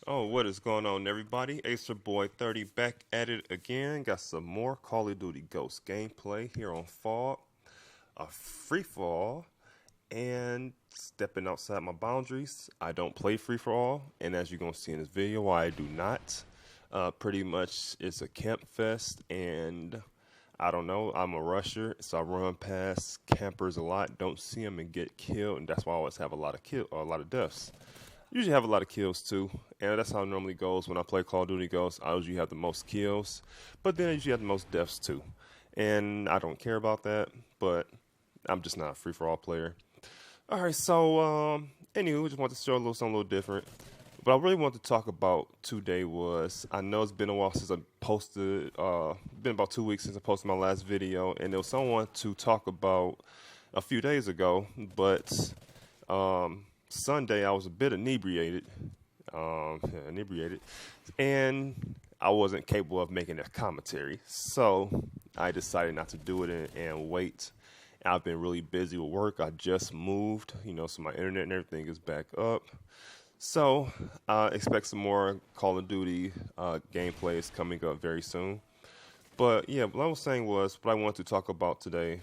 Oh, what is going on, everybody? Acer Boy 30 back at it again. Got some more Call of Duty Ghost gameplay here on Fog, a free for all, and stepping outside my boundaries. I don't play free for all, and as you're gonna see in this video, I do not. Pretty much, it's a camp fest, and I don't know. I'm a rusher, so I run past campers a lot. Don't see them and get killed, and that's why I always have a lot of deaths. Usually have a lot of kills too, and that's how it normally goes when I play Call of Duty Ghosts. I usually have the most kills, but then I usually have the most deaths too. And I don't care about that, but I'm just not a free for all player. Alright, so anyway, we just want to show a little something a little different. But I really want to talk about today was I know it's been a while since I posted been about 2 weeks since I posted my last video, and there was someone to talk about a few days ago, but Sunday I was a bit inebriated, and I wasn't capable of making a commentary. So I decided not to do it and wait. I've been really busy with work. I just moved, so my internet and everything is back up. So expect some more Call of Duty gameplays coming up very soon. But yeah, what I was saying was what I wanted to talk about today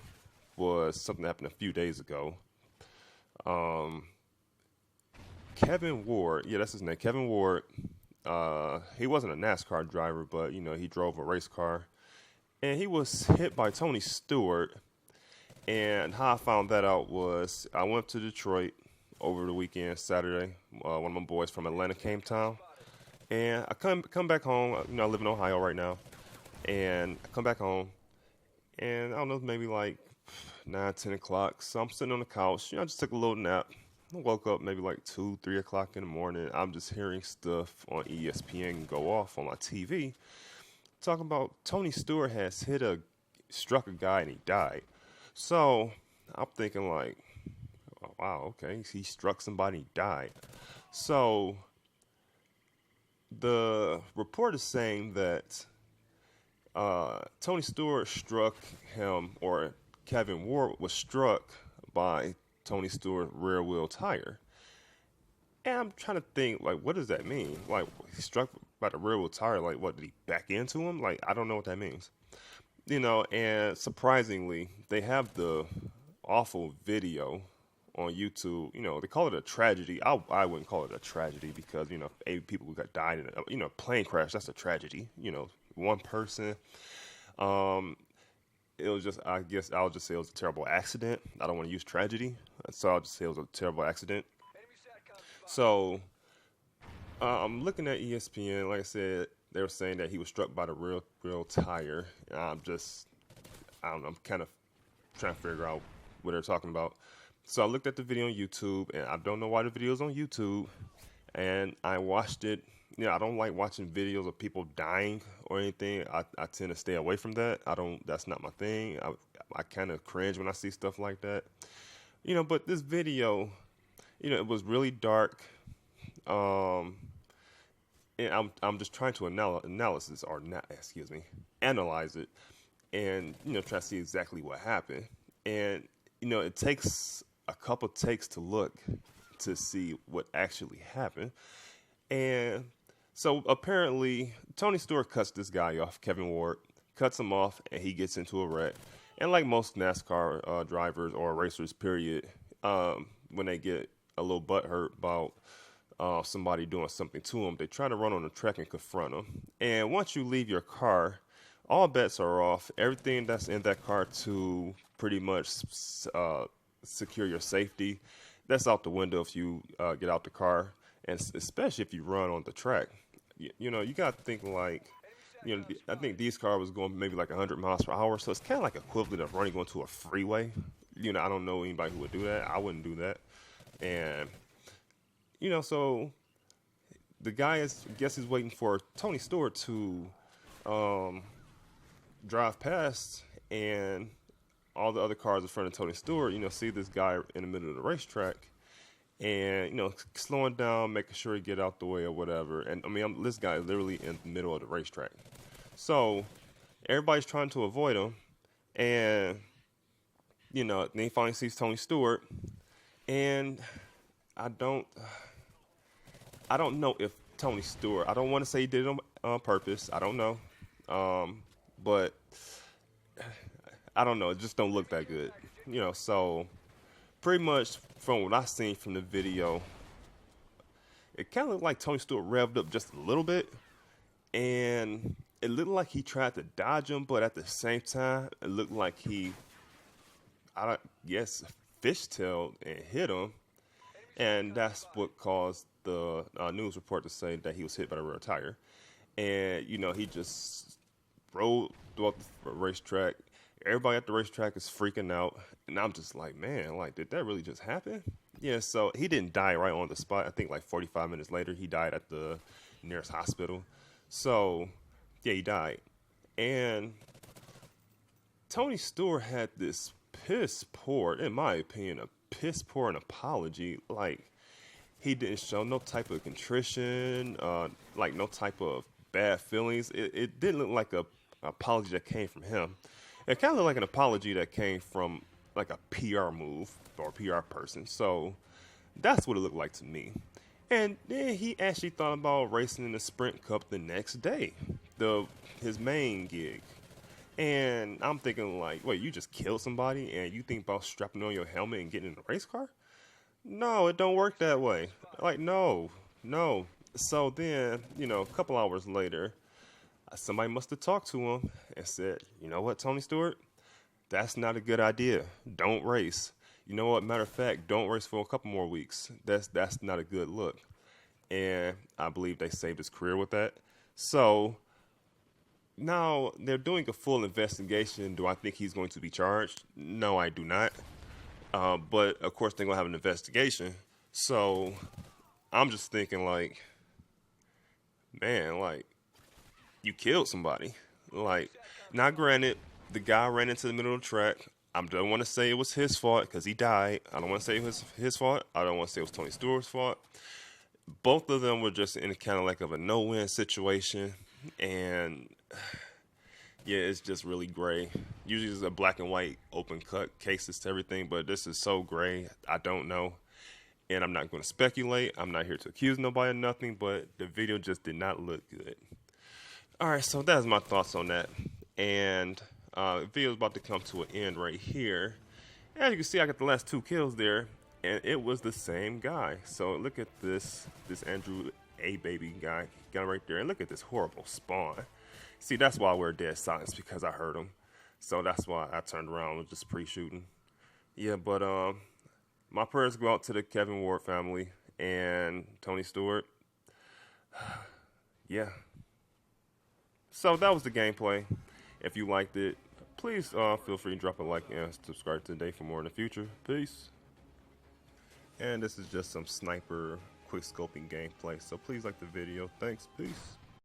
was something that happened a few days ago. Kevin Ward, yeah, that's his name. Kevin Ward. He wasn't a NASCAR driver, but he drove a race car, and he was hit by Tony Stewart. And how I found that out was I went to Detroit over the weekend, Saturday. One of my boys from Atlanta came town, and I come back home. I live in Ohio right now, and I come back home, and I don't know, maybe like 9, 10 o'clock. So I'm sitting on the couch. I just took a little nap. I woke up maybe like 2, 3 o'clock in the morning. I'm just hearing stuff on ESPN go off on my TV talking about Tony Stewart has struck a guy and he died. So I'm thinking like, oh, wow, okay, he struck somebody and he died. So the report is saying that Tony Stewart struck him, or Kevin Ward was struck by Tony Stewart rear wheel tire. And I'm trying to think, like, what does that mean? Like, he struck by the rear wheel tire. Like, what, did he back into him? Like, I don't know what that means. And surprisingly, they have the awful video on YouTube. They call it a tragedy. I wouldn't call it a tragedy because, 8 people who got died in a plane crash. That's a tragedy. One person. Um, it was just, I guess I'll just say it was a terrible accident. I don't want to use tragedy, so I'll just say it was a terrible accident. So I'm looking at ESPN. Like I said, they were saying that he was struck by the real tire. I don't know. I'm kind of trying to figure out what they're talking about. So I looked at the video on YouTube, and I don't know why the video is on YouTube. And I watched it. I don't like watching videos of people dying or anything. I tend to stay away from that. That's not my thing. I kind of cringe when I see stuff like that. But this video, it was really dark. And I'm just trying to analyze it, and try to see exactly what happened. And it takes a couple takes to look to see what actually happened. And so apparently Tony Stewart cuts this guy off, Kevin Ward, cuts him off, and he gets into a wreck. And like most NASCAR drivers or racers, period, when they get a little butthurt about somebody doing something to them, they try to run on the track and confront them. And once you leave your car, all bets are off. Everything that's in that car to pretty much secure your safety, that's out the window if you get out the car, and especially if you run on the track. You got to think like, I think these cars was going maybe like 100 miles per hour, so it's kind of like equivalent of running onto a freeway. I don't know anybody who would do that. I wouldn't do that. And so the guy is, I guess he's waiting for Tony Stewart to drive past, and all the other cars in front of Tony Stewart, see this guy in the middle of the racetrack, and slowing down, making sure he get out the way or whatever. And this guy is literally in the middle of the racetrack, so everybody's trying to avoid him, and then he finally sees Tony Stewart, and I don't know if Tony Stewart. I don't want to say he did it on purpose. I don't know, but I don't know. It just don't look that good, you know. So pretty much from what I seen from the video, it kind of looked like Tony Stewart revved up just a little bit, and it looked like he tried to dodge him, but at the same time, it looked like he, guess, fishtailed and hit him, and that's what caused the news report to say that he was hit by the rear tire. And you know, he just rode throughout the racetrack. Everybody at the racetrack is freaking out, and I'm just like, man, like, did that really just happen? Yeah, so he didn't die right on the spot. I think like 45 minutes later, he died at the nearest hospital. So, yeah, he died. And Tony Stewart had this piss poor, in my opinion, a piss poor an apology. Like, he didn't show no type of contrition, like no type of bad feelings. It didn't look like a apology that came from him. It kind of looked like an apology that came from like a PR move or a PR person. So that's what it looked like to me. And then he actually thought about racing in the Sprint Cup the next day, his main gig. And I'm thinking like, wait, you just killed somebody and you think about strapping on your helmet and getting in a race car? No, it don't work that way. Like, no. So then, you know, a couple hours later, somebody must have talked to him and said, you know what, Tony Stewart? That's not a good idea. Don't race. You know what? Matter of fact, don't race for a couple more weeks. That's not a good look. And I believe they saved his career with that. So now they're doing a full investigation. Do I think he's going to be charged? No, I do not. But of course, they're going to have an investigation. So I'm just thinking like, man, like, you killed somebody. Like, now granted, the guy ran into the middle of the track. I don't want to say it was his fault because he died. I don't want to say it was his fault. I don't want to say it was Tony Stewart's fault. Both of them were just in kind of like of a no-win situation. And yeah, it's just really gray. Usually it's a black and white open cut cases to everything, but this is so gray. I don't know. And I'm not going to speculate. I'm not here to accuse nobody of nothing, but the video just did not look good. All right, so that's my thoughts on that. And the video is about to come to an end right here. As you can see, I got the last 2 kills there, and it was the same guy. So look at this Andrew A. Baby guy right there, and look at this horrible spawn. See, that's why we're dead silence, because I heard him. So that's why I turned around and was just pre-shooting. Yeah, but my prayers go out to the Kevin Ward family and Tony Stewart. Yeah. So that was the gameplay. If you liked it, please feel free to drop a like and subscribe today for more in the future. Peace. And this is just some sniper quick scoping gameplay. So please like the video. Thanks. Peace.